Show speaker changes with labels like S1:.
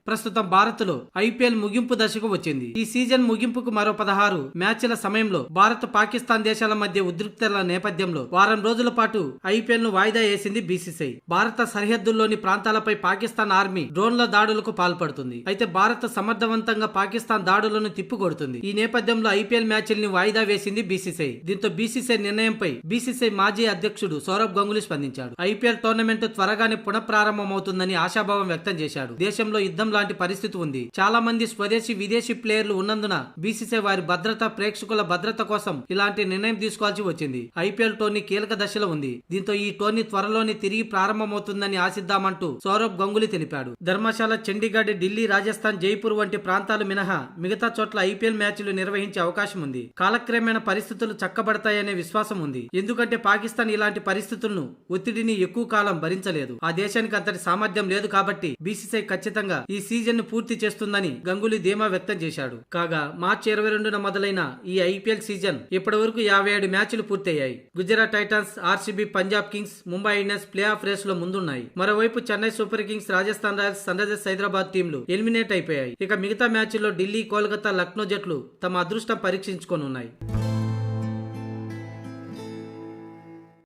S1: ప్రస్తుతం భారత్ లో ఐపీఎల్ ముగింపు దశకు వచ్చింది. ఈ సీజన్ ముగింపుకు మరో 16 మ్యాచ్ల సమయంలో భారత్ పాకిస్తాన్ దేశాల మధ్య ఉద్రిక్తతల నేపథ్యంలో వారం రోజుల పాటు ఐపీఎల్ ను వాయిదా వేసింది బీసీసీఐ. భారత సరిహద్దుల్లోని ప్రాంతాలపై పాకిస్తాన్ ఆర్మీ డ్రోన్ల దాడులకు పాల్పడుతుంది. అయితే భారత్ సమర్థవంతంగా పాకిస్తాన్ దాడులను తిప్పికొడుతుంది. ఈ నేపథ్యంలో ఐపీఎల్ మ్యాచ్ల్ని వాయిదా వేసింది బీసీసీఐ. దీంతో బీసీసీఐ నిర్ణయంపై బీసీసీఐ మాజీ అధ్యక్షుడు సౌరవ్ గంగూలీ స్పందించాడు. ఐపీఎల్ టోర్నమెంట్ త్వరగానే పునఃప్రారంభమవుతుందని ఆశాభావం వ్యక్తం చేశాడు. దేశంలో యుద్ధం లాంటి పరిస్థితి ఉంది. చాలా మంది స్వదేశీ విదేశీ ప్లేయర్లు ఉన్నందున బీసీసీఐ వారి భద్రత, ప్రేక్షకుల భద్రత కోసం ఇలాంటి నిర్ణయం తీసుకోవాల్సి వచ్చింది. ఐపీఎల్ టోర్నీ కీలక దశలో ఉంది. దీంతో ఈ టోర్నీ త్వరలోనే తిరిగి ప్రారంభమవుతుందని ఆశిద్దామంటూ సౌరవ్ గంగూలీ తెలిపాడు. ధర్మశాల, చండీగఢ్, ఢిల్లీ, రాజస్థాన్, జైపూర్ వంటి ప్రాంతాలు మినహా మిగతా చోట్ల ఐపీఎల్ మ్యాచ్లు నిర్వహించే అవకాశం ఉంది. కాలక్రమేణా పరిస్థితులు చక్కబడతాయనే విశ్వాసం ఉంది. ఎందుకంటే పాకిస్తాన్ ఇలాంటి పరిస్థితులను, ఒత్తిడిని ఎక్కువ కాలం భరించలేదు. ఆ దేశానికి అంతటి సామర్థ్యం లేదు కాబట్టి బీసీసీఐ ఖచ్చితంగా ఈ సీజన్ ను పూర్తి చేస్తుందని గంగూలీ ధీమా వ్యక్తం చేశాడు. కాగా మార్చి 22న మొదలైన ఈ ఐపీఎల్ సీజన్ ఇప్పటి వరకు 57 మ్యాచ్లు పూర్తయ్యాయి. Gujarat Titans, RCB, Punjab Kings, Mumbai Indians play off race లో ముందున్నాయి. మరోవైపు Chennai Super Kings, Rajasthan Royals, Sunrisers Hyderabad టీంలు ఎలిమినేట్ అయిపోయాయి. ఇక మిగతా మ్యాచ్ల్లో ఢిల్లీ, కోల్కతా, లక్నో జట్లు తమ అదృష్టం పరీక్షించుకోనున్నాయి.